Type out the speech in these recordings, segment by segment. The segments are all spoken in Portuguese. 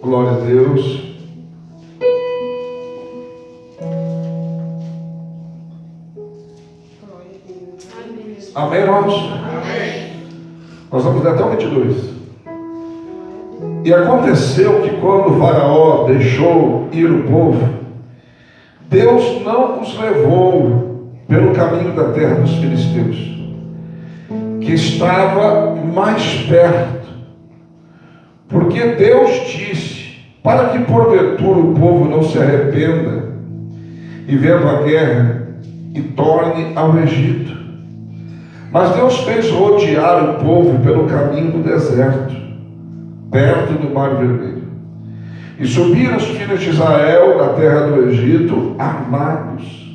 Glória a Deus. Amém, irmãos? Amém. Nós vamos ler até o 22. E aconteceu que quando o Faraó deixou ir o povo, Deus não os levou pelo caminho da terra dos filisteus, que estava mais perto, porque Deus disse, para que porventura o povo não se arrependa e vendo a guerra e torne ao Egito. Mas Deus fez rodear o povo pelo caminho do deserto, perto do Mar Vermelho. E subiram os filhos de Israel da terra do Egito, armados.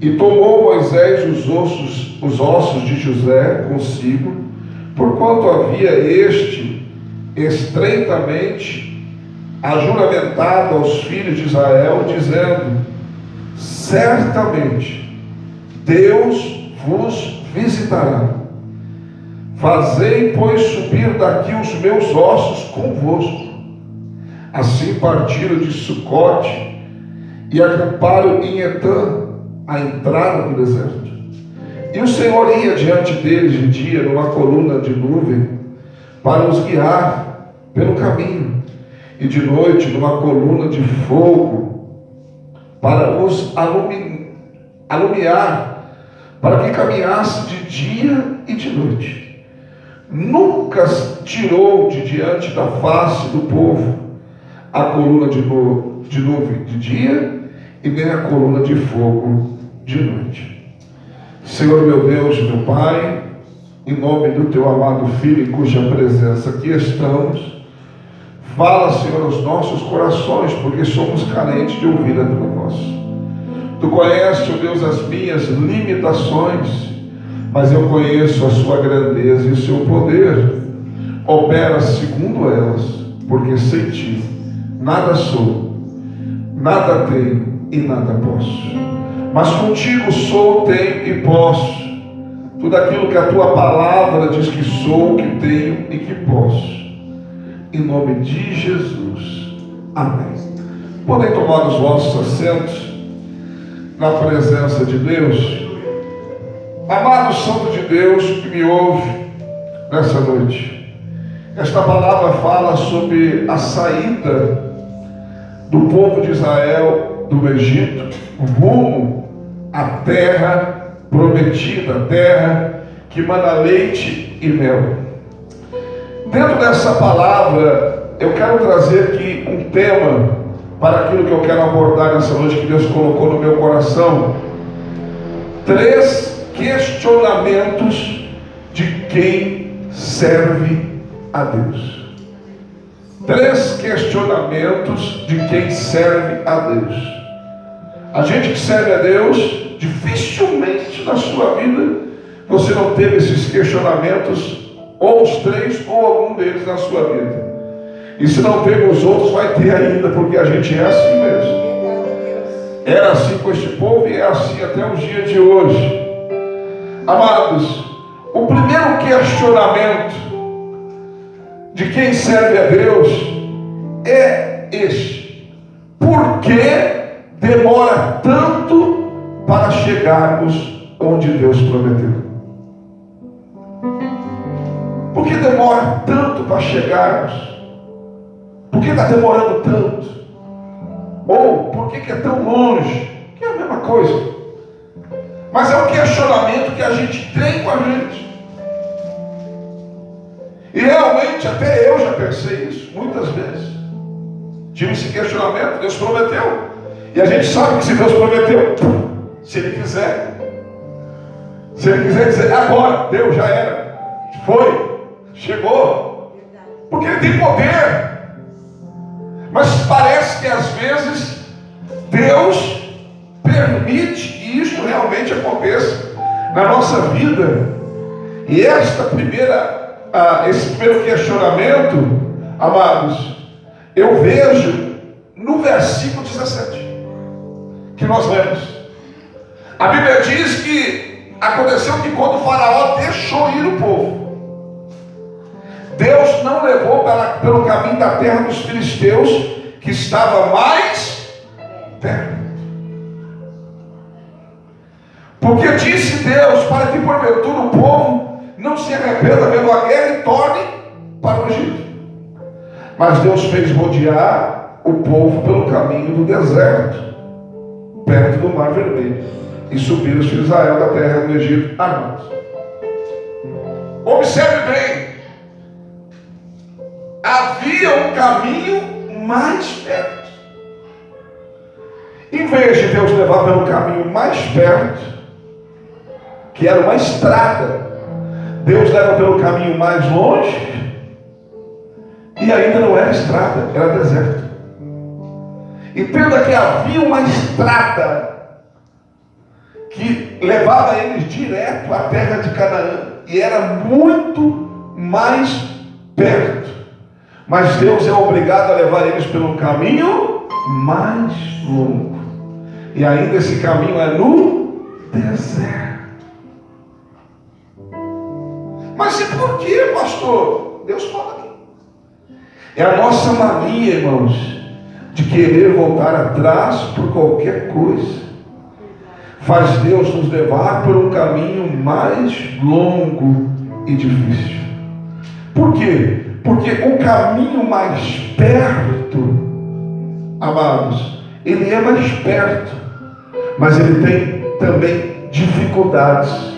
E tomou Moisés os ossos de José consigo, porquanto havia este estreitamente ajuramentado aos filhos de Israel, dizendo, certamente Deus vos visitará. Fazei, pois, subir daqui os meus ossos convosco. Assim partiram de Sucote e acamparam em Etã, à entrada do deserto. E o Senhor ia diante deles de dia numa coluna de nuvem para os guiar pelo caminho, e de noite numa coluna de fogo para os alumiar, para que caminhasse de dia e de noite. Nunca tirou de diante da face do povo a coluna de nuvem de dia e nem a coluna de fogo de noite. Senhor meu Deus, meu Pai, em nome do Teu amado Filho, em cuja presença aqui estamos, fala, Senhor, aos nossos corações, porque somos carentes de ouvir a Tua voz. Tu conheces, ó Deus, as minhas limitações, mas eu conheço a Sua grandeza e o Seu poder. Opera segundo elas, porque sem Ti nada sou, nada tenho e nada posso. Mas contigo sou, tenho e posso. Tudo aquilo que a Tua palavra diz que sou, que tenho e que posso. Em nome de Jesus. Amém. Podem tomar os vossos assentos na presença de Deus. Amado Santo de Deus que me ouve nessa noite, esta palavra fala sobre a saída do povo de Israel do Egito rumo à terra prometida, a terra que mana leite e mel. Dentro dessa palavra eu quero trazer aqui um tema para aquilo que eu quero abordar nessa noite, que Deus colocou no meu coração. 3 questionamentos de quem serve a Deus. 3 questionamentos de quem serve a Deus. A gente que serve a Deus, dificilmente na sua vida você não teve esses questionamentos, ou os 3 ou algum deles na sua vida. E se não teve os outros, vai ter ainda, porque a gente é assim mesmo. Era assim com este povo e é assim até os dias de hoje. Amados, o primeiro questionamento de quem serve a Deus é este: por que demora tanto para chegarmos onde Deus prometeu? Por que demora tanto para chegarmos? Por que está demorando tanto? Ou por que é tão longe? Que é a mesma coisa. Mas é um questionamento que a gente tem com a gente. E realmente até eu já pensei isso muitas vezes. Tive esse questionamento. Deus prometeu. E a gente sabe que se Deus prometeu, se Ele quiser dizer agora, Deus já era, foi, chegou, porque Ele tem poder. Mas parece que às vezes Deus permite que isso realmente aconteça na nossa vida. E esse primeiro questionamento, amados, eu vejo no versículo 17 que nós lemos. A Bíblia diz que aconteceu que quando o Faraó deixou ir o povo, Deus não levou pelo caminho da terra dos filisteus, que estava mais perto. Porque disse Deus, para que porventura o povo não se arrependa vendo a guerra e torne para o Egito. Mas Deus fez rodear o povo pelo caminho do deserto, perto do Mar Vermelho, e subiram os filhos de Israel da terra do Egito armados. Observe bem, havia um caminho mais perto. Em vez de Deus levar pelo caminho mais perto, que era uma estrada, Deus leva pelo caminho mais longe, e ainda não era estrada, era deserto. Entenda que havia uma estrada que levava eles direto à terra de Canaã, e era muito mais perto. Mas Deus é obrigado a levar eles pelo caminho mais longo, e ainda esse caminho é no deserto. Mas e por que, pastor? Deus fala aqui. É a nossa mania, irmãos, de querer voltar atrás por qualquer coisa. Faz Deus nos levar por um caminho mais longo e difícil. Por quê? Porque o caminho mais perto, amados, ele é mais perto, mas ele tem também dificuldades.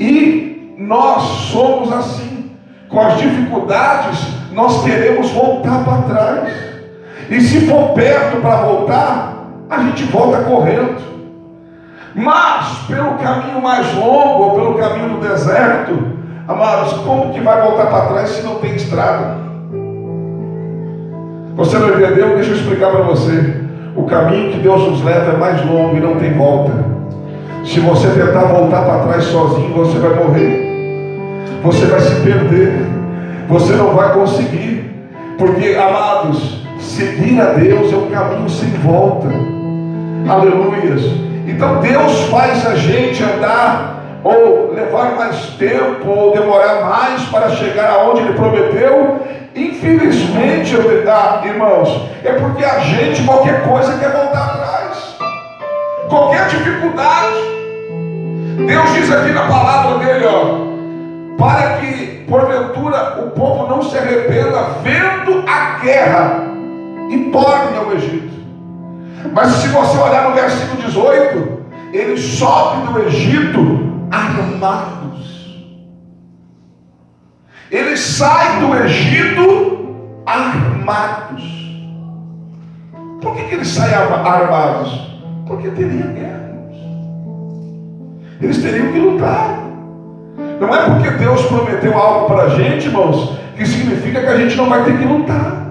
E nós somos assim. Com as dificuldades, nós queremos voltar para trás. E se for perto para voltar, a gente volta correndo. Mas pelo caminho mais longo, ou pelo caminho do deserto, amados, como que vai voltar para trás se não tem estrada? Você não entendeu? Deixa eu explicar para você. O caminho que Deus nos leva é mais longo e não tem volta. Se você tentar voltar para trás sozinho, você vai morrer. Você vai se perder. Você não vai conseguir. Porque, amados, seguir a Deus é um caminho sem volta. Aleluias. Então Deus faz a gente andar, ou levar mais tempo, ou demorar mais para chegar aonde Ele prometeu. Infelizmente, irmãos, é porque a gente, qualquer coisa, quer voltar atrás. Qualquer dificuldade. Deus diz aqui na palavra dele, para que porventura o povo não se arrependa vendo a guerra e torne ao Egito. Mas se você olhar no versículo 18, eles sobem do Egito armados. Eles saem do Egito armados. Por que eles saem armados? Porque teria guerra. Eles teriam que lutar. Não é porque Deus prometeu algo para a gente, irmãos, que significa que a gente não vai ter que lutar.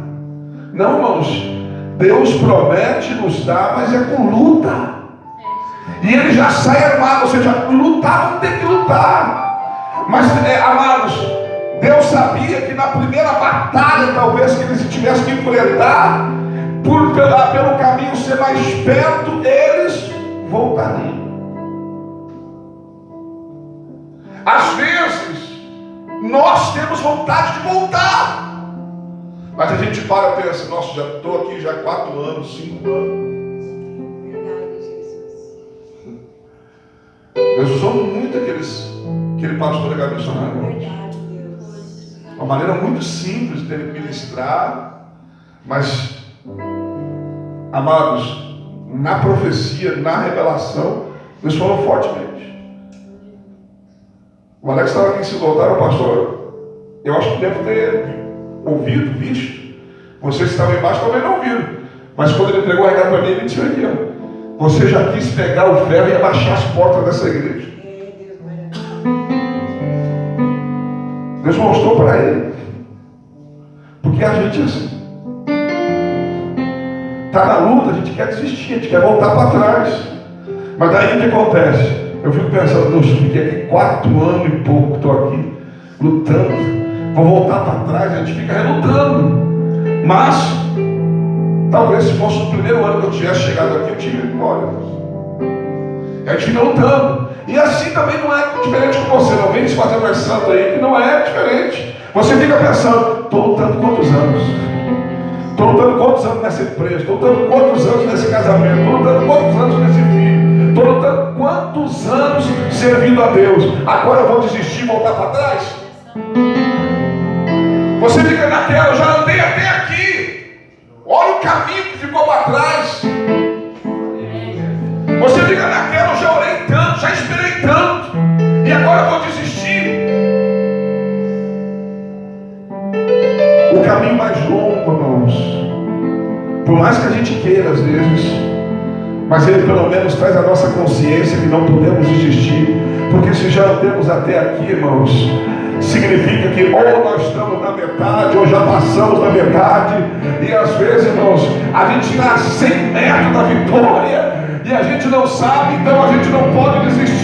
Não, irmãos. Deus promete nos dar, mas é com luta. E ele já sai armado, ou seja, lutar não tem que lutar. Mas, amados, Deus sabia que na primeira batalha, talvez, que eles tivessem que enfrentar, pelo caminho ser mais perto, eles voltariam. Às vezes, nós temos vontade de voltar. Mas a gente para e pensa, nossa, já estou aqui já há 4 anos, 5 anos. Eu sou muito aquele pastor legal missionário. Uma maneira muito simples de ministrar, mas, amados, na profecia, na revelação, Deus falou fortemente. O Alex estava aqui em Silvaldar, o pastor, eu acho que deve ter ouvido, visto. Vocês que estavam embaixo talvez não ouviram. Mas quando ele entregou o recado para mim, ele disse aqui, você já quis pegar o ferro e abaixar as portas dessa igreja. Deus mostrou para ele. Porque a gente assim, está na luta, a gente quer desistir, a gente quer voltar para trás. Mas daí o que acontece? Eu fico pensando, Deus, fiquei aqui 4 anos e pouco, estou aqui lutando. Vou voltar para trás, a gente fica relutando. Mas, talvez se fosse no primeiro ano que eu tivesse chegado aqui, eu tinha ido embora. A gente fica lutando. E assim também não é diferente com você. Não vem se fazer mais santo aí, que não é diferente. Você fica pensando, estou lutando quantos anos? Estou lutando quantos anos nessa empresa? Estou lutando quantos anos nesse casamento? Estou lutando quantos anos nesse filho? Estou lutando quantos anos servindo a Deus? Agora eu vou desistir e voltar para trás? Você fica naquela, eu já andei até aqui. Olha o caminho que ficou para trás. Você fica naquela, eu já orei tanto, já esperei tanto. E agora eu vou desistir. O caminho mais longo, irmãos, por mais que a gente queira às vezes, mas ele pelo menos traz a nossa consciência que não podemos desistir. Porque se já andamos até aqui, irmãos, significa que ou nós estamos na metade, ou já passamos da metade. E às vezes, irmãos, a gente está a 100 metros da vitória e a gente não sabe, então a gente não pode desistir.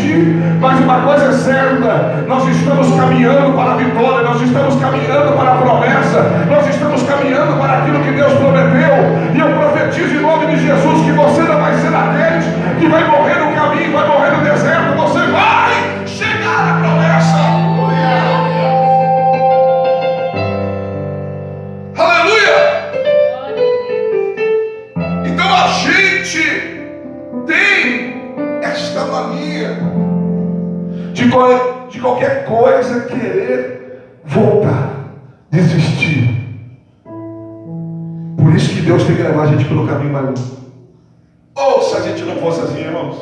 Mas uma coisa é certa, nós estamos caminhando para a vitória, nós estamos caminhando para a promessa, nós estamos caminhando para aquilo que Deus prometeu. E eu profetizo em nome de Jesus que você não vai ser daqueles que vai morrer no caminho, vai morrer no deserto. Você vai chegar à promessa. Aleluia! Então a gente tem esta mania de qualquer coisa querer voltar, desistir. Por isso que Deus tem que levar a gente pelo caminho mais longo. Ou se a gente não fosse assim, irmãos,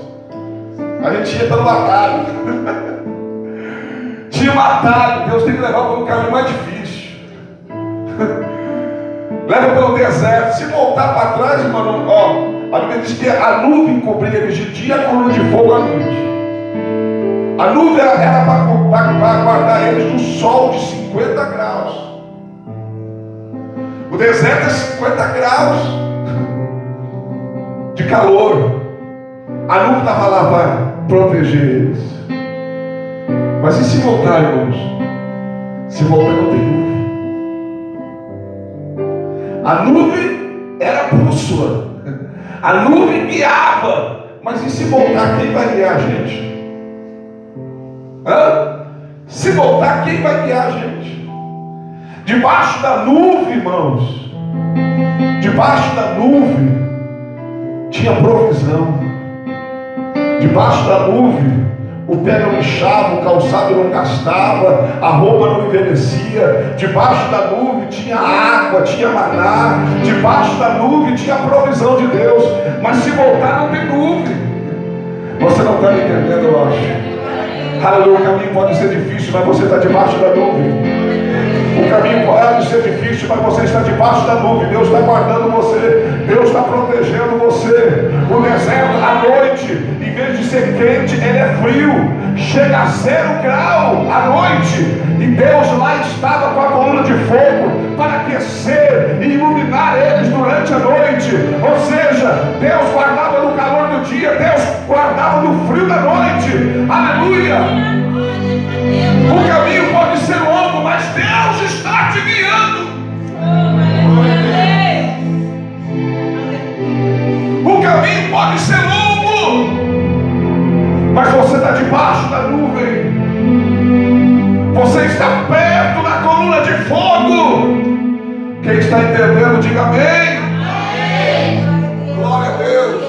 a gente ia pelo atalho. Tinha um atalho, Deus tem que levar pelo caminho mais difícil. Leva pelo deserto. Se voltar para trás, irmão, ó, a Bíblia diz que a nuvem cobria eles de dia, a coluna de fogo à noite. A nuvem era para guardar eles do sol de 50 graus. O deserto é 50 graus de calor. A nuvem estava lá para proteger eles. Mas e se voltar, irmãos? Se voltar não tem nuvem. A nuvem era a bússola. A nuvem guiava. Mas e se voltar, quem vai guiar a gente? Se voltar, quem vai guiar a gente? Debaixo da nuvem, irmãos, debaixo da nuvem tinha provisão. Debaixo da nuvem o pé não inchava, o calçado não gastava, a roupa não envelhecia. Debaixo da nuvem tinha água, tinha maná. Debaixo da nuvem tinha a provisão de Deus. Mas se voltar não tem nuvem. Você não está me entendendo, eu acho. Aleluia, o caminho pode ser difícil, mas você está debaixo da nuvem. O caminho pode ser difícil, mas você está debaixo da nuvem. Deus está guardando você. Deus está protegendo você. O deserto à noite, em vez de ser quente, ele é frio. Chega a 0 grau à noite. E Deus lá estava com a coluna de fogo para aquecer e iluminar eles durante a noite. Ou seja, Deus guardava no calor do dia, Deus guardava no frio da noite. Aleluia! O caminho pode ser longo, mas Deus está te guiando. O caminho pode ser longo, mas você está debaixo da nuvem. Você está perto da coluna de fogo. Quem está entendendo, diga amém. Amém. Glória a Deus.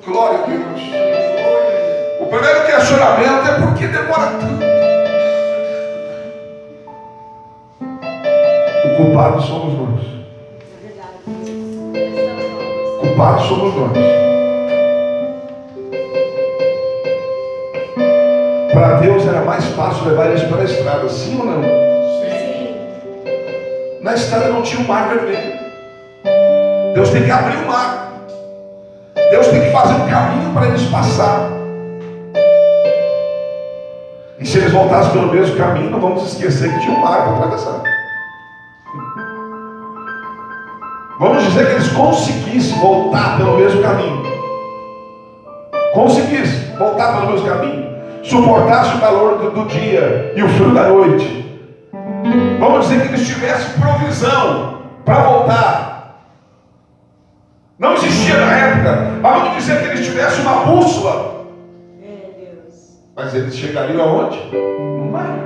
Glória a Deus. O primeiro questionamento é por que demora tanto? O culpado somos nós. O culpado somos nós. Para Deus era mais fácil levar eles para a estrada, sim ou não? Sim. Na estrada não tinha o mar vermelho. Deus tem que abrir o mar. Deus tem que fazer um caminho para eles passar. E se eles voltassem pelo mesmo caminho, não vamos esquecer que tinha um mar para atravessar. Vamos dizer que eles conseguissem voltar pelo mesmo caminho. Conseguissem voltar pelo mesmo caminho. Suportasse o calor do dia e o frio da noite. Vamos dizer que eles tivessem provisão para voltar. Não existia na época, mas vamos dizer que eles tivessem uma bússola. Mas eles chegariam aonde? No mar.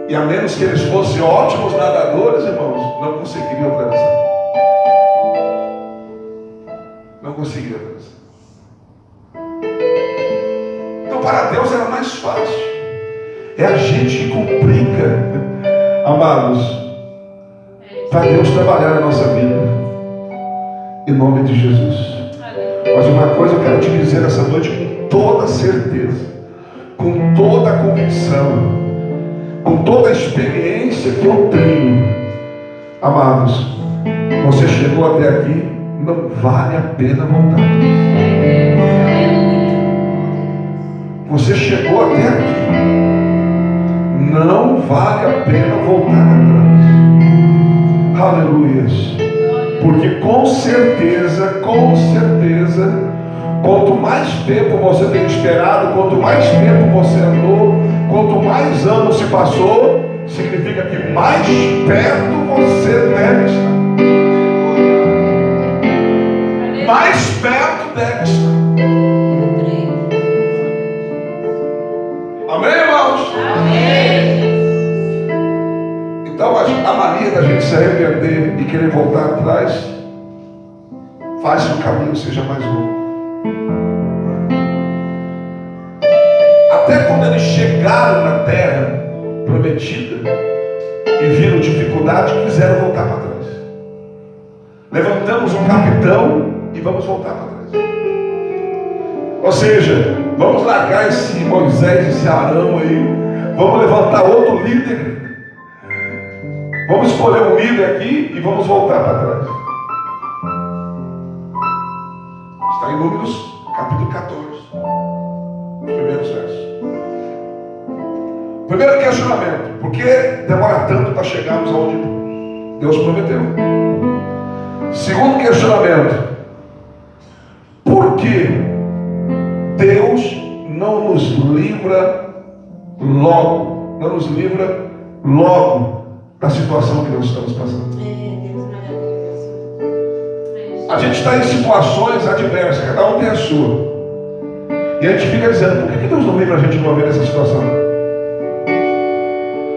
E a menos que eles fossem ótimos nadadores, irmãos, não conseguiriam atravessar. Não conseguiriam atravessar. Então para Deus era mais fácil. É a gente que complica, amados, para Deus trabalhar na nossa vida. Em nome de Jesus. Mas uma coisa eu quero te dizer nessa noite com toda certeza, com toda a convicção, com toda a experiência que eu tenho, amados, você chegou até aqui, não vale a pena voltar. Você chegou até aqui, não vale a pena voltar atrás. Aleluias. Porque com certeza, quanto mais tempo você tem esperado, quanto mais tempo você andou, quanto mais anos se passou, significa que mais perto você deve estar. Mais perto deve estar. Amém, irmãos? Amém. Então a mania da gente se arrepender e querer voltar atrás faz que o caminho seja mais longo. Até quando eles chegaram na terra prometida e viram dificuldade, quiseram voltar para trás. Levantamos um capitão e vamos voltar para trás. Ou seja, vamos largar esse Moisés, esse Arão aí, vamos levantar outro líder. Vamos escolher um líder aqui e vamos voltar para trás. Está em Números, capítulo 14, os primeiros versos. Primeiro questionamento: por que demora tanto para chegarmos aonde Deus prometeu? Segundo questionamento: por que Deus não nos livra logo? Não nos livra logo da situação que nós estamos passando. A gente está em situações adversas, cada um tem a sua. E a gente fica dizendo: por que Deus não livra a gente de uma vez dessa situação?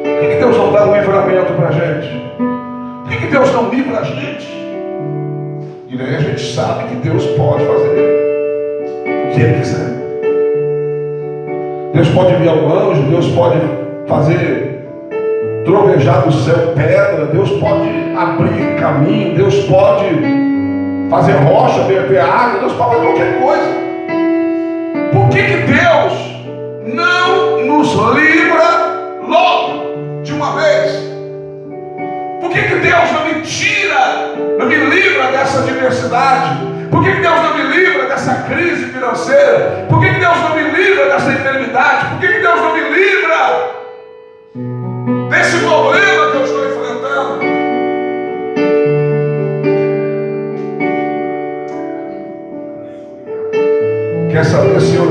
Por que Deus não dá um livramento para a gente? Por que Deus não livra a gente? E daí a gente sabe que Deus pode fazer o que Ele quiser. Deus pode enviar um anjo, Deus pode fazer trovejar do céu pedra, Deus pode abrir caminho, Deus pode fazer rocha, verter água, Deus pode fazer qualquer coisa. Por que Deus não nos livra logo, de uma vez? Por que Deus não me tira, não me livra dessa adversidade? Por que Deus não me livra dessa crise financeira? Por que Deus não me livra dessa enfermidade? Por que Deus não me livra desse problema que eu estou enfrentando? Quer saber, Senhor?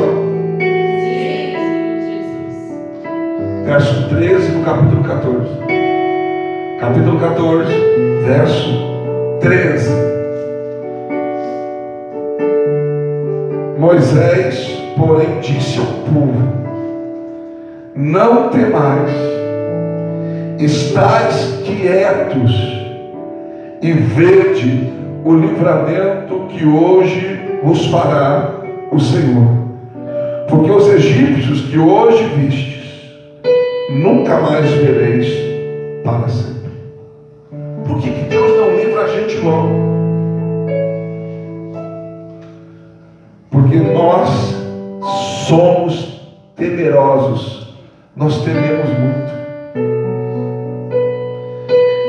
Sim, Jesus. Verso 13 do capítulo 14. Capítulo 14, verso 13. Moisés, porém, disse ao povo: não temais, estais quietos e vede o livramento que hoje vos fará o Senhor. Porque os egípcios que hoje vistes, nunca mais vereis para sempre. Por que Deus não livra a gente logo? Porque nós somos temerosos, nós tememos muito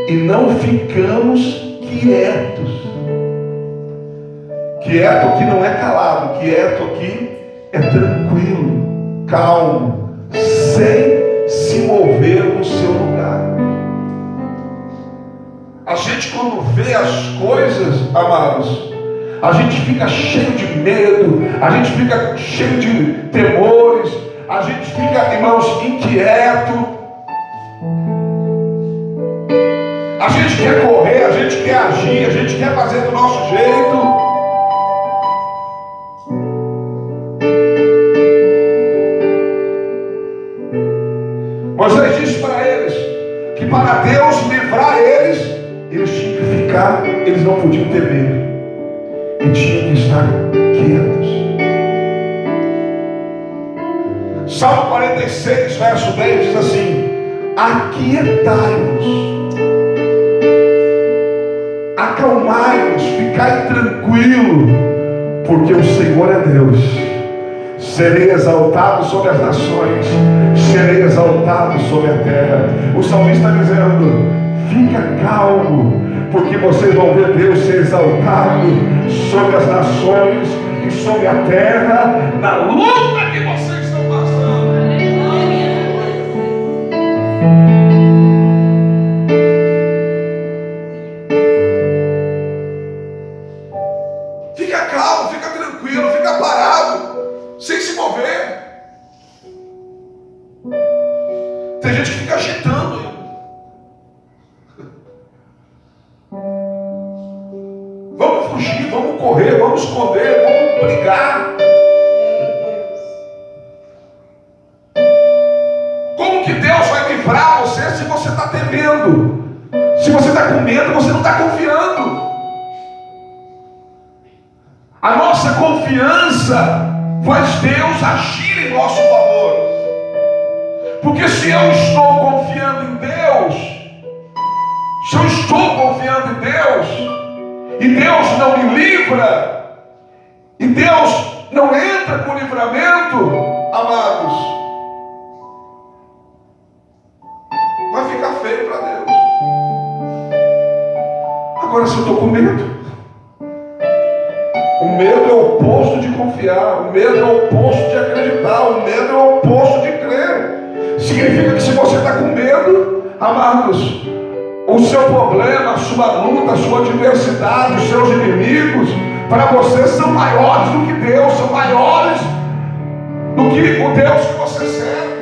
e não ficamos quietos. Quieto aqui não é calado, quieto aqui é tranquilo, calmo, sem se mover no seu lugar. A gente, quando vê as coisas, amados, a gente fica cheio de medo, a gente fica cheio de temores, a gente fica, irmãos, inquieto. A gente quer correr, a gente quer agir, a gente quer fazer do nosso jeito. que para Deus livrar eles tinham que ficar, eles não podiam ter medo. E tinham que estar quietos. Salmo 46, verso 10 diz assim: aquietai-vos, acalmai-vos, ficai tranquilo, porque o Senhor é Deus. Serei exaltado sobre as nações, serei exaltado sobre a terra. O salmista está dizendo: fica calmo, porque vocês vão ver Deus ser exaltado sobre as nações e sobre a terra, na luta que vocês estão passando. Fica calmo, fica tranquilo, fica parado, sem se mover. Tem gente que fica agitando. Vamos fugir, vamos correr, vamos esconder, vamos brigar. Como que Deus vai livrar você se você está temendo? Se você está com medo, você não está confiando. A nossa confiança faz Deus agir em nosso favor. Porque se eu estou confiando em Deus, se eu estou confiando em Deus, e Deus não me livra, e Deus não entra com livramento, amados, vai ficar feio para Deus. Agora, se eu estou com medo, o medo é o oposto de confiar, o medo é o oposto de acreditar, o medo é o oposto de crer. Significa que se você está com medo, amados, o seu problema, a sua luta, a sua adversidade, os seus inimigos, para você são maiores do que Deus, são maiores do que o Deus que você serve.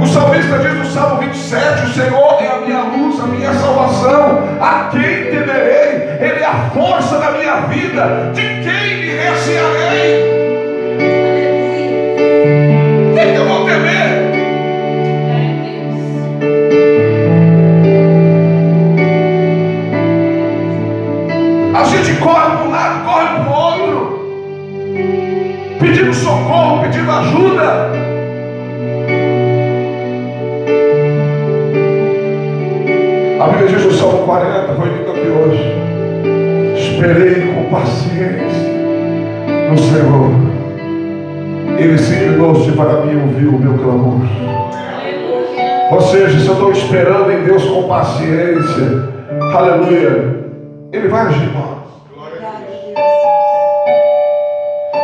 O salmista diz no Salmo 27, o Senhor é a minha luz, a minha salvação, a quem temerei? Ele é a força da minha vida, de quem me recearei? Quem que eu vou temer? A gente corre para um lado, corre para o outro, pedindo socorro, pedindo ajuda. A Bíblia diz no Salmo 40, foi lido aqui hoje: esperei com paciência no Senhor, Ele se inclinou-se para mim e ouviu o meu clamor. Ou seja, se eu estou esperando em Deus com paciência, aleluia, Ele vai agir, irmão.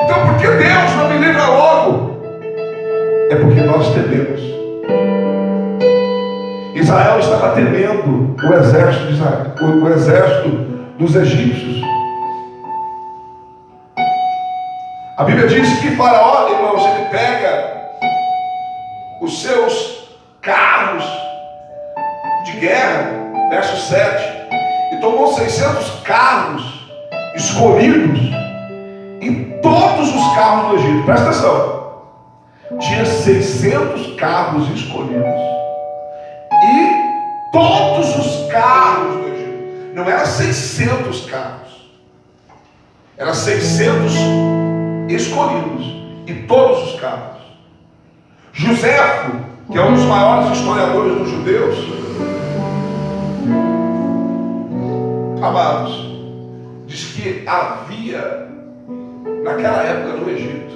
Então, por que Deus não me livra logo? É porque nós tememos. Israel estava temendo o exército de Israel, o exército dos egípcios. A Bíblia diz que Faraó, irmãos, ele pega os seus carros de guerra, verso 7, e tomou 600 carros escolhidos em todos os carros do Egito. Presta atenção, tinha 600 carros escolhidos e todos os carros do Egito. Não eram 600 carros, eram 600 escolhidos e todos os carros. Joséfo, que é um dos maiores historiadores dos judeus, amados, diz que havia naquela época no Egito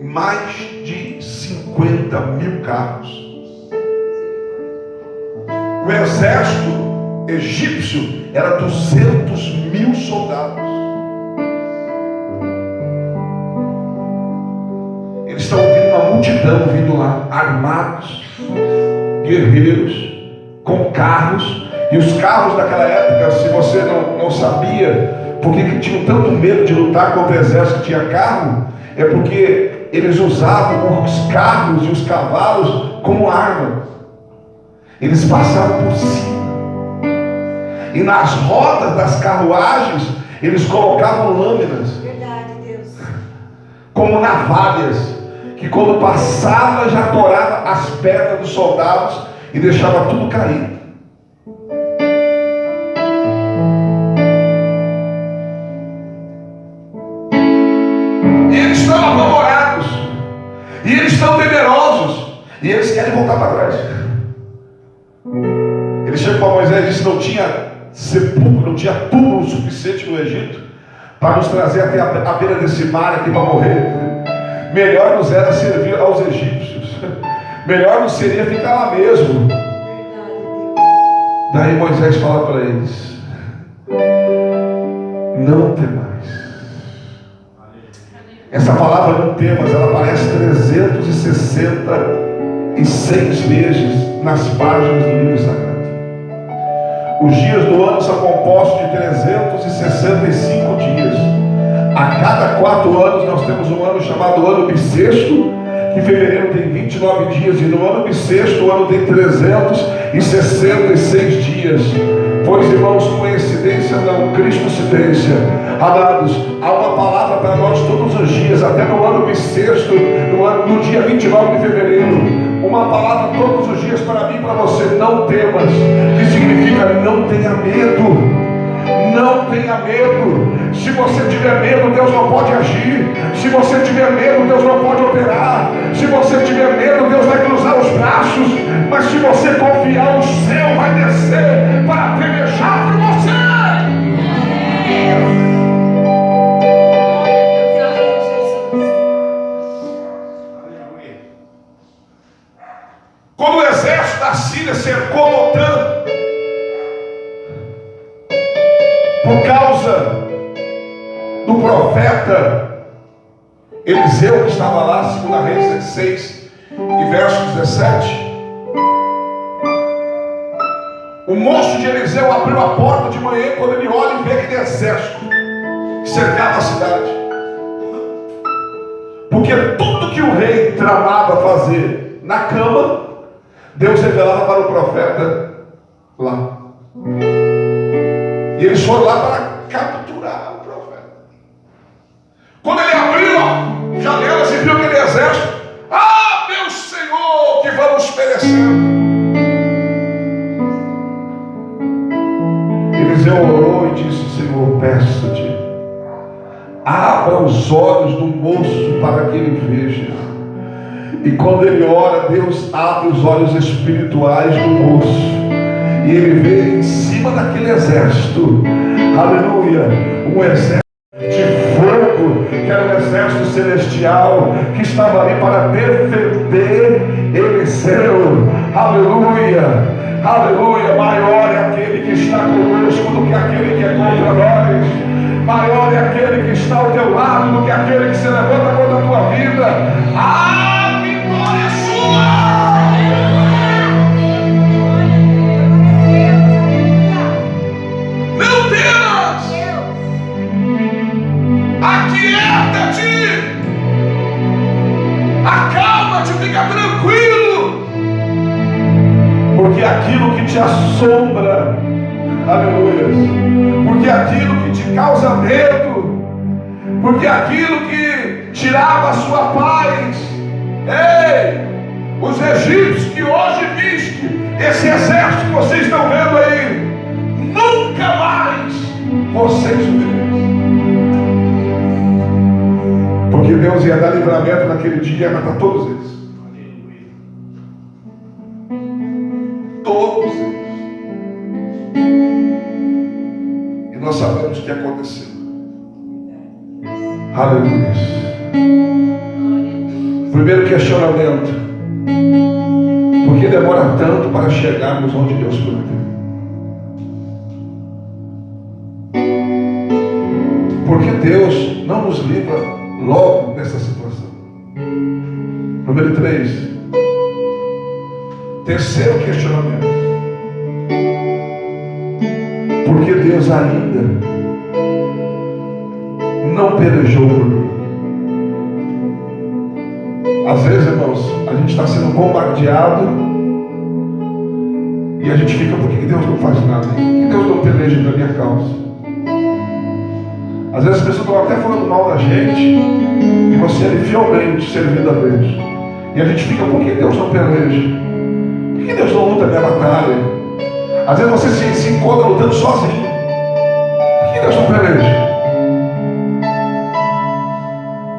mais de 50 mil carros. O exército egípcio era 200 mil soldados. Eles estão vendo uma multidão vindo lá, armados, guerreiros, com carros. E os carros daquela época, se você não sabia por que tinham tanto medo de lutar contra o exército que tinha carro, é porque eles usavam os carros e os cavalos como arma. Eles passavam por cima. E nas rodas das carruagens, eles colocavam lâminas. Verdade, Deus. Como navalhas, que quando passava já torava as pernas dos soldados e deixava tudo cair. E eles estão apavorados, e eles estão temerosos, e eles querem voltar para trás. Ele chega para Moisés e disse: não tinha sepulcro, não tinha túmulo suficiente no Egito para nos trazer até a beira desse mar aqui para morrer. Melhor nos era servir aos egípcios, melhor nos seria ficar lá mesmo. Daí Moisés fala para eles: não temais. Essa palavra não temas, ela aparece 366 vezes nas páginas do livro sagrado. Os dias do ano são compostos de 365 dias. A cada 4 anos nós temos um ano chamado ano bissexto, que em fevereiro tem 29 dias, e no ano bissexto o ano tem 366 dias. Pois, irmãos, coincidência não, Cristocidência. Amados, há uma palavra para nós todos os dias, até no ano bissexto, no dia 29 de fevereiro. Uma palavra todos os dias para mim e para você: não temas, que significa não tenha medo. Não tenha medo. Se você tiver medo, Deus não pode agir. Se você tiver medo, Deus não pode operar. Se você tiver medo, Deus vai cruzar os braços. Mas se você confiar, o céu vai descer para pelejar por você. Quando o exército da Síria cercou Dotã, por causa do profeta Eliseu, que estava lá, 2 Reis 16 e verso 17, o moço de Eliseu abriu a porta de manhã, quando ele olha e vê aquele exército que cercava a cidade. Porque tudo que o rei tramava fazer na cama, Deus revelava para o profeta lá. E eles foram lá para capturar o profeta. Quando ele abriu as janelas e viu aquele exército: ah, meu Senhor, que vamos perecendo. Eliseu orou e disse: Senhor, peço-te, abra os olhos do moço para que ele veja. E quando ele ora, Deus abre os olhos espirituais do moço, e ele vê em cima daquele exército, aleluia, um exército de fogo, que era um exército celestial, que estava ali para defender Eliseu. Aleluia, aleluia. Maior é aquele que está conosco do que aquele que é contra nós. Maior é aquele que está ao teu lado do que aquele que se levanta contra a tua vida. A vitória é sua. Não temas. Aquieta-te. Acalma-te, fica tranquilo. Porque aquilo que te assombra, aleluia, porque aquilo que te causa medo, porque aquilo que tirava a sua paz, ei, os egípcios que hoje viste, esse exército que vocês estão vendo aí, nunca mais vocês o verão. Porque Deus ia dar livramento naquele dia e ia matar todos eles. Todos eles. E nós sabemos o que aconteceu. Aleluia. Primeiro questionamento: por que demora tanto para chegarmos onde Deus prometeu? Por que Deus não nos livra logo dessa situação? Número 3. Terceiro questionamento: por que Deus ainda não pelejou por mim? Às vezes, irmãos, a gente está sendo bombardeado e a gente fica: por que Deus não faz nada? Por que Deus não peleja na minha causa? Às vezes as pessoas estão até falando mal da gente, e você ali fielmente servindo a Deus. E a gente fica, por que Deus não peleja? Por que Deus não luta a minha batalha? Às vezes você se encontra lutando sozinho. Por que Deus não peleja?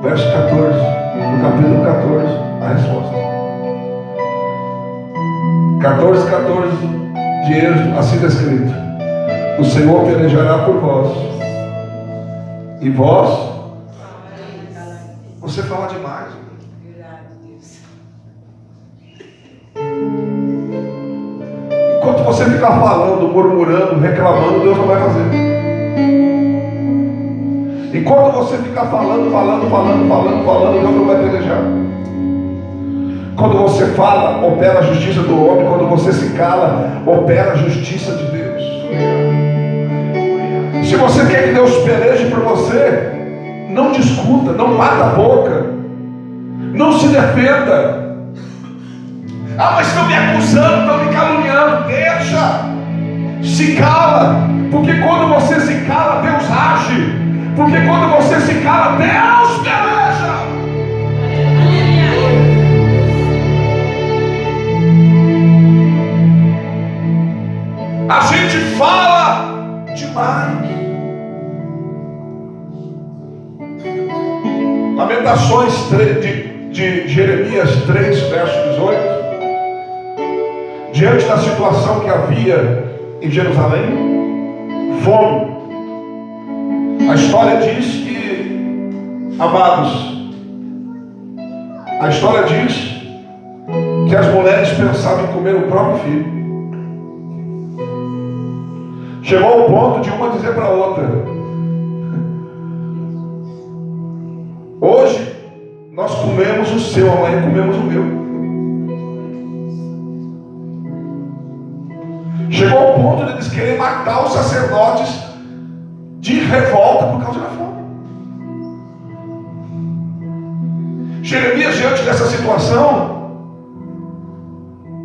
Verso 14, no capítulo 14, a resposta. 14 de Êxodo, assim está escrito: o Senhor pelejará por vós, e vós, você fala demais. Enquanto você ficar falando, murmurando, reclamando, Deus não vai fazer. Enquanto você ficar falando, Deus não vai pelejar. Quando você fala, opera a justiça do homem. Quando você se cala, opera a justiça de Deus. Se você quer que Deus peleje por você, não discuta, não mata a boca, não se defenda. Ah, mas estão me acusando, estão me caluniando. Deixa, se cala, porque quando você se cala, Deus age. Porque quando você se cala, Deus peleja. A gente fala demais. Lamentações de Jeremias 3, verso 18. Diante da situação que havia em Jerusalém, fome. A história diz que, amados, a história diz que as mulheres pensavam em comer o próprio filho. Chegou ao ponto de uma dizer para a outra: hoje nós comemos o seu, amanhã comemos o meu. Chegou ao ponto de eles querem matar os sacerdotes de revolta por causa da fome. Jeremias, diante dessa situação,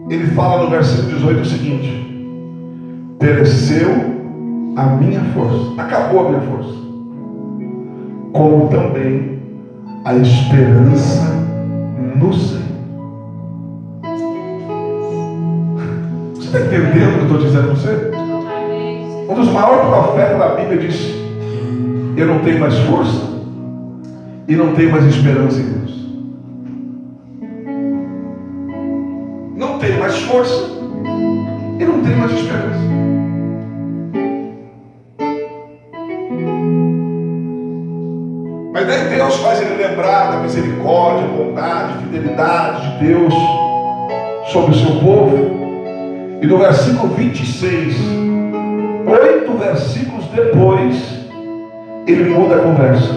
ele fala no versículo 18 o seguinte: pereceu a minha força, acabou a minha força, como também a esperança no Senhor. Você está entendendo o que eu estou dizendo para você? Um dos maiores profetas da Bíblia disse: eu não tenho mais força e não tenho mais esperança em Deus. Não tenho mais força e não tenho mais esperança. Mas daí Deus faz ele lembrar da misericórdia, bondade, fidelidade de Deus sobre o seu povo. E no versículo 26, 8 versículos depois, ele muda a conversa.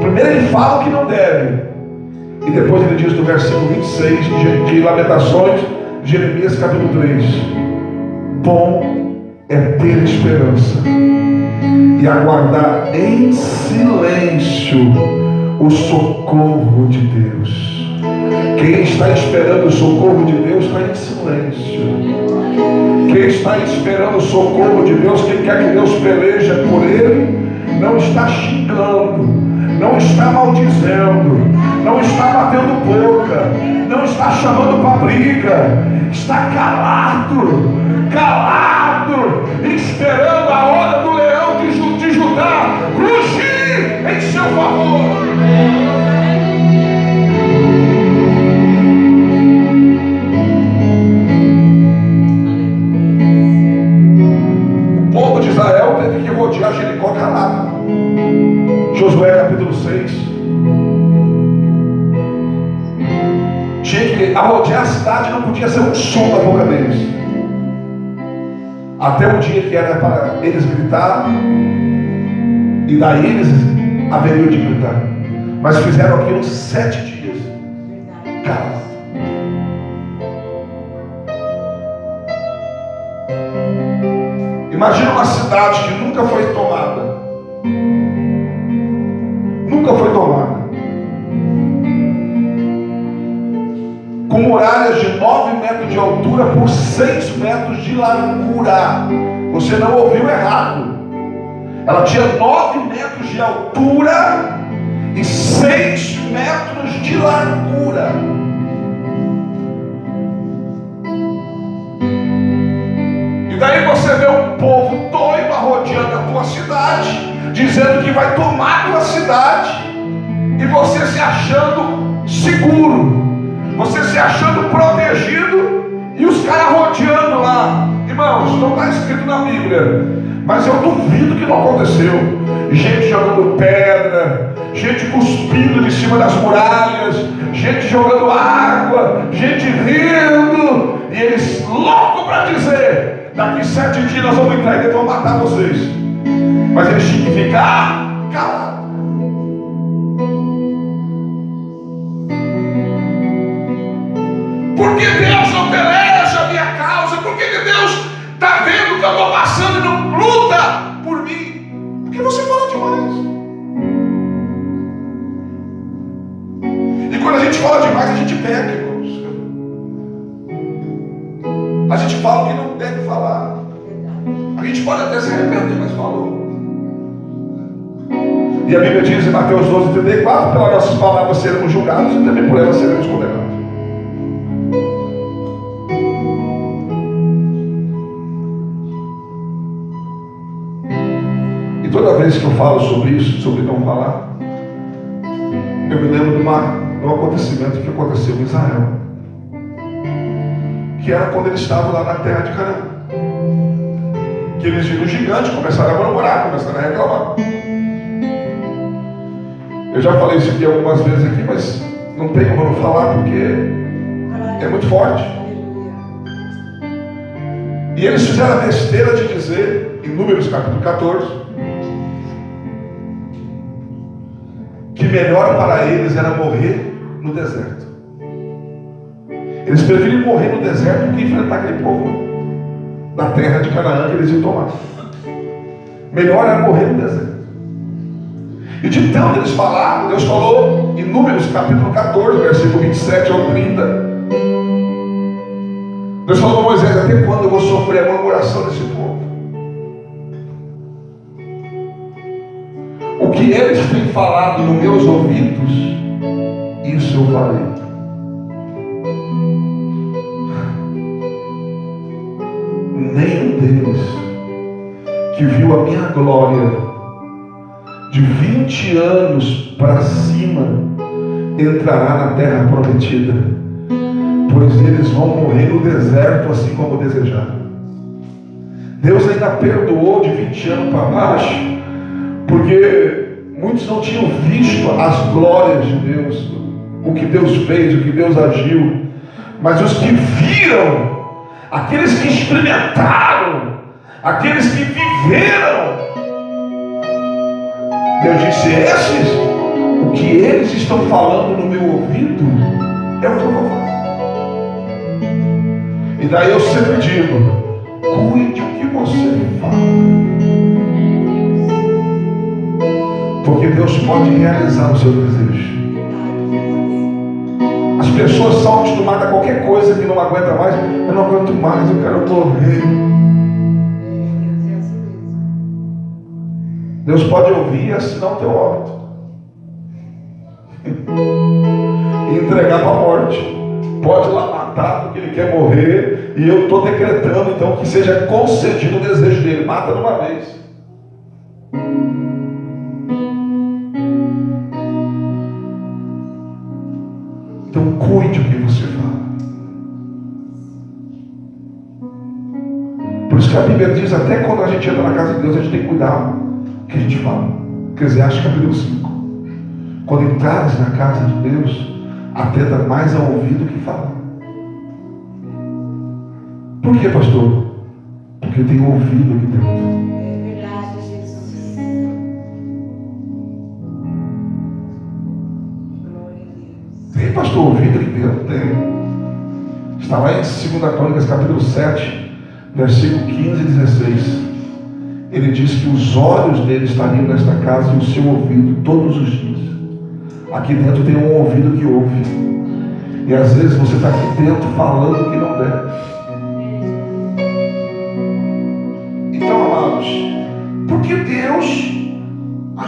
Primeiro ele fala o que não deve, e depois ele diz no versículo 26 de Lamentações, Jeremias capítulo 3: bom é ter esperança e aguardar em silêncio o socorro de Deus. Quem está esperando o socorro de Deus está em silêncio. Quem está esperando o socorro de Deus, quem quer que Deus peleje por ele, não está xingando, não está maldizendo, não está batendo boca, não está chamando para briga, está calado, esperando a hora do leão de Judá rugir em seu favor. Israel teve que rodear Jericó calado. Josué capítulo 6. Tinha que rodear a cidade, não podia ser um som da boca deles. Até o dia que era para eles gritar, e daí eles haveriam de gritar. Mas fizeram aquilo 7 dias. Calado. Imagina uma cidade que nunca foi tomada. Nunca foi tomada. Com muralhas de 9 metros de altura por 6 metros de largura. Você não ouviu errado. Ela tinha 9 metros de altura e 6 metros de largura. E daí você vê um povo doido rodeando a tua cidade, dizendo que vai tomar a tua cidade, e você se achando seguro, você se achando protegido, e os caras rodeando lá. Irmãos, não está escrito na Bíblia, mas eu duvido que não aconteceu. Gente jogando pedra, gente cuspindo de cima das muralhas, gente jogando água, gente rindo, e eles loucos para dizer: daqui 7 dias nós vamos entrar e vamos matar vocês. Mas eles tinham que ficar calados. Por que Deus não peleja a minha causa? Por que Deus está vendo que eu estou passando e não luta por mim? Porque você fala demais. E quando a gente fala demais, a gente peca, irmãos. A gente fala o que não deve falar. A gente pode até se arrepender, mas falou. E a Bíblia diz em Mateus 12:34: pelas nossas palavras seremos julgados e também por elas seremos condenados. E toda vez que eu falo sobre isso, sobre não falar, eu me lembro de um acontecimento que aconteceu em Israel, que era quando eles estavam lá na terra de Canaã, que eles viram o gigante, começaram a murmurar, começaram a reclamar. Eu já falei isso aqui algumas vezes aqui, mas não tem como não falar porque é muito forte. E eles fizeram a besteira de dizer, em Números capítulo 14, que melhor para eles era morrer no deserto. Eles preferiram morrer no deserto do que enfrentar aquele povo da terra de Canaã que eles iam tomar. Melhor era morrer no deserto. E de tanto eles falaram, Deus falou em Números capítulo 14, versículo 27 ao 30. Deus falou a Moisés: até quando eu vou sofrer a murmuração desse povo? O que eles têm falado nos meus ouvidos, isso eu falei. Nenhum deles que viu a minha glória de 20 anos para cima entrará na terra prometida, pois eles vão morrer no deserto assim como desejaram. Deus ainda perdoou de 20 anos para baixo, porque muitos não tinham visto as glórias de Deus, o que Deus fez, o que Deus agiu. Mas os que viram, aqueles que experimentaram, aqueles que viveram, Deus disse: esses, o que eles estão falando no meu ouvido é o que eu vou fazer. E daí eu sempre digo: cuide o que você fala, porque Deus pode realizar o seu desejo. As pessoas são acostumadas a qualquer coisa que não aguenta mais. Eu não aguento mais, eu quero morrer. Deus pode ouvir e assinar o teu óbito e entregar para a morte. Pode lá matar porque ele quer morrer, e eu estou decretando então que seja concedido o desejo dele. Mata de uma vez. Então cuide o que você fala. Por isso que a Bíblia diz: até quando a gente entra na casa de Deus, a gente tem que cuidar o que a gente fala. Eclesiastes capítulo 5. Quando entrares na casa de Deus, atenta mais ao ouvido que fala. Por que, pastor? Porque tem ouvido aqui dentro. É verdade, Jesus. Glória a Deus. Tem, pastor, ouvido aqui dentro? Tem. Está lá em 2 Crônicas capítulo 7, versículo 15 e 16. Ele diz que os olhos dele estariam nesta casa e o seu ouvido todos os dias. Aqui dentro tem um ouvido que ouve. E às vezes você está aqui dentro falando o que não deve. Então, amados, porque Deus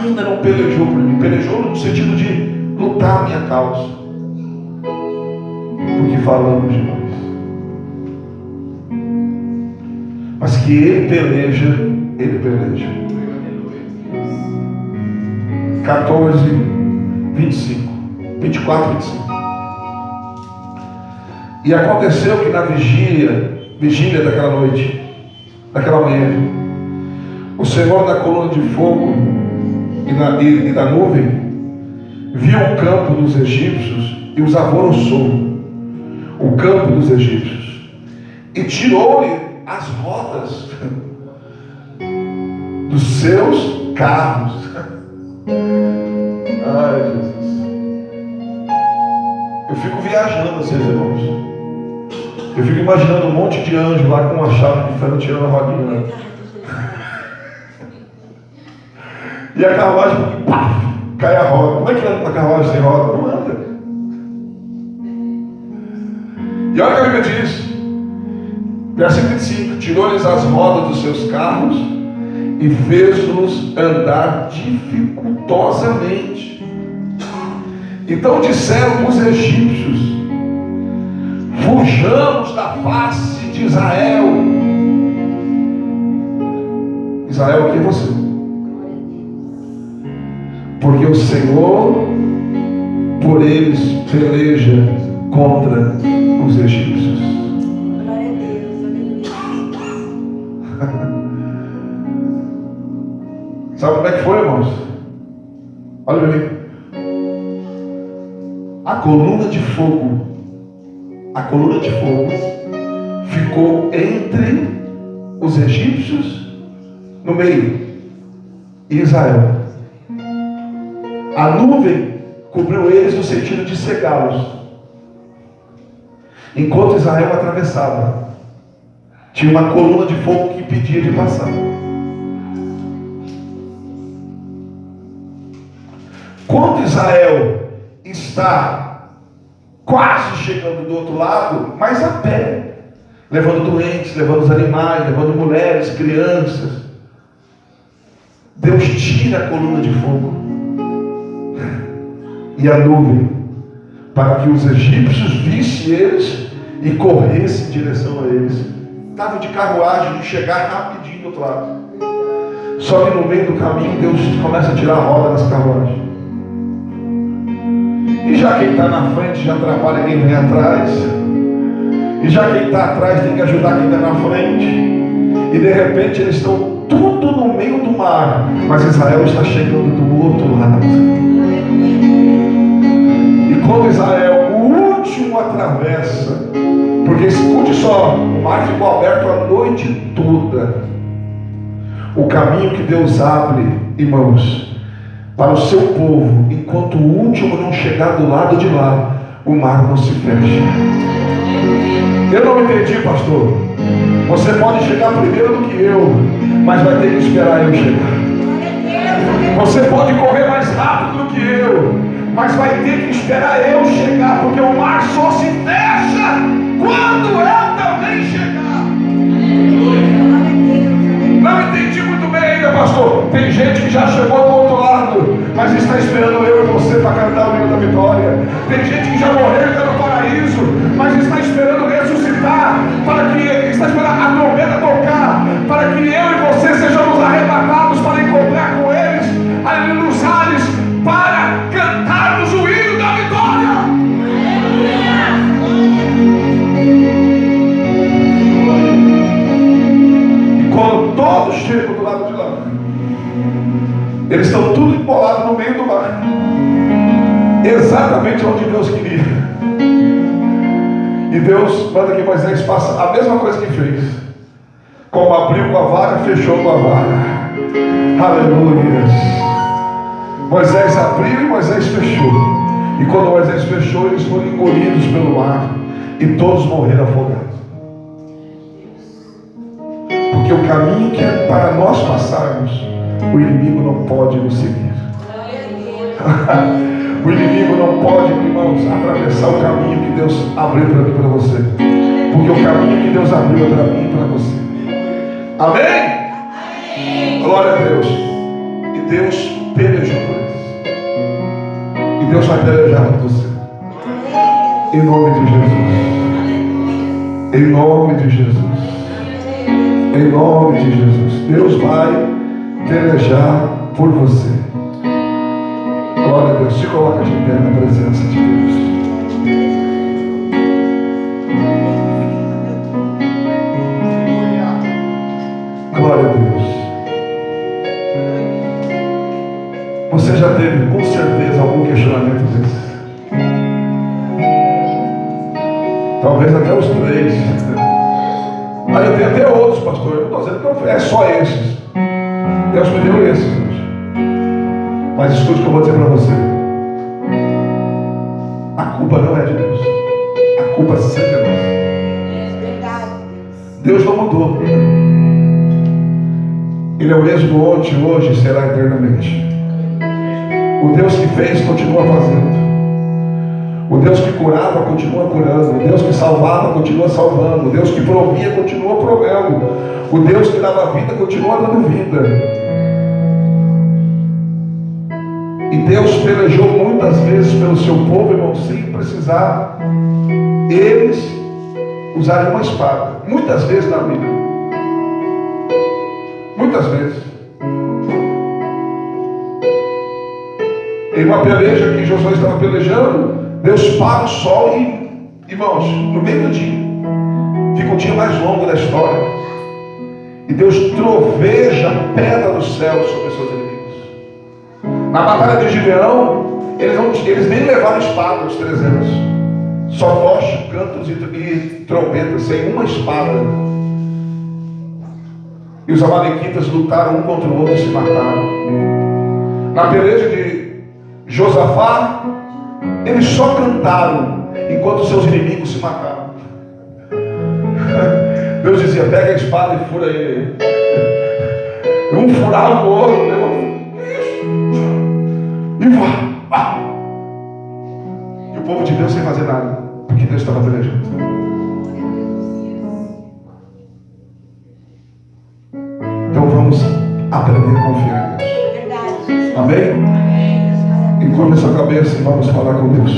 ainda não pelejou por mim. Pelejou no sentido de lutar a minha causa. Porque falamos de nós. Mas que ele peleja, ele peleja. 14, 25. 24, 25. E aconteceu que na vigília daquela noite, daquela manhã, o Senhor da coluna de fogo e da nuvem viu o campo dos egípcios e os alvoroçou, o campo dos egípcios, e tirou-lhe as rodas dos seus carros. Ai, Jesus. Eu fico viajando às vezes, irmãos. Eu fico imaginando um monte de anjo lá com uma chave de ferro tirando a rodinha. E a carruagem, pá, cai a roda. Como é que anda uma carruagem sem roda? Não anda. E olha o que a Bíblia diz. Versículo 25. Tirou-lhes as rodas dos seus carros e fez-los andar dificultosamente. Então disseram os egípcios: fujamos da face de Israel. Israel, o que é você? Porque o Senhor por eles peleja contra os egípcios. Glória a Deus, aleluia. Sabe como é que foi, irmãos? Olha para mim. A coluna de fogo ficou entre os egípcios, no meio, e Israel. A nuvem cobriu eles no sentido de cegá-los, enquanto Israel atravessava. Tinha uma coluna de fogo que impedia de passar. Quando Israel está quase chegando do outro lado, mas a pé, levando doentes, levando os animais, levando mulheres, crianças, Deus tira a coluna de fogo e a nuvem, para que os egípcios vissem eles e corressem em direção a eles. Estava de carruagem, de chegar rapidinho do outro lado. Só que no meio do caminho Deus começa a tirar a roda das carruagens. E já quem está na frente já atrapalha quem vem atrás. E já quem está atrás tem que ajudar quem está na frente. E de repente eles estão tudo no meio do mar. Mas Israel está chegando do outro lado. E quando Israel, o último, atravessa, porque escute só, o mar ficou aberto a noite toda. O caminho que Deus abre, irmãos, para o seu povo, enquanto o último não chegar do lado de lá, o mar não se fecha. Eu não entendi, pastor. Você pode chegar primeiro do que eu, mas vai ter que esperar eu chegar. Você pode correr mais rápido do que eu, mas vai ter que esperar eu chegar, porque o mar só se fecha quando eu também chegar. Não entendi muito bem ainda, pastor. Tem gente que já chegou do outro lado, mas está esperando eu e você para cantar o hino da vitória. Tem gente que já morreu e está no paraíso, mas está esperando ressuscitar, está esperando a trombeta tocar, para que eu e você sejamos arrebatados para encontrar com eles ali nos ares, para cantarmos o hino da vitória. E quando todos chegam do lado de lá, eles estão tudo empolados no meio do mar, exatamente onde Deus queria. E Deus manda que Moisés faça a mesma coisa que fez. Como abriu com a vara, fechou com a vara. Aleluia. Moisés abriu e Moisés fechou. E quando Moisés fechou, eles foram engolidos pelo mar e todos morreram afogados. Porque o caminho que é para nós passarmos, o inimigo não pode nos seguir. O inimigo não pode, irmãos, atravessar o caminho que Deus abriu para mim e para você. Porque o caminho que Deus abriu é para mim e para você. Amém? Amém? Glória a Deus. E Deus pelejou por eles. E Deus vai pelejar por você. Em nome de Jesus. Em nome de Jesus. Em nome de Jesus. Deus vai pelejar por você. Glória a Deus. Se coloca de pé na presença de Deus. Glória a Deus. Você já teve com certeza algum questionamento desse? Talvez até os 3. Mas eu tenho até outros, pastor. Eu não estou dizendo que é só esses. Deus me deu esses hoje. Mas escute o que eu vou dizer para você. A culpa não é de Deus. A culpa sempre é nossa. É verdade. Deus não mudou. Ele é o mesmo ontem, hoje e será eternamente. O Deus que fez continua fazendo. O Deus que curava continua curando. O Deus que salvava continua salvando. O Deus que provia continua provendo. O Deus que dava vida continua dando vida. E Deus pelejou muitas vezes pelo seu povo, irmão, sem precisar eles usarem uma espada. Muitas vezes na Bíblia. Muitas vezes. Em uma peleja que Josué estava pelejando, Deus para o sol e, irmãos, no meio do dia, fica o dia mais longo da história. E Deus troveja a pedra do céu sobre os seus inimigos. Na batalha de Gibeão, eles nem levaram espada, os 300. Só tocha, cantos e trombetas, sem uma espada. E os amalequitas lutaram um contra o outro e se mataram. Na peleja de Josafá, eles só cantaram enquanto seus inimigos se mataram. Deus dizia: pega a espada e fura ele. Um furava o outro, e vá. E o povo de Deus sem fazer nada, porque Deus estava pelejando. Então vamos aprender a confiar em Deus. Verdade. Amém? Encolha sua cabeça e vamos falar com Deus.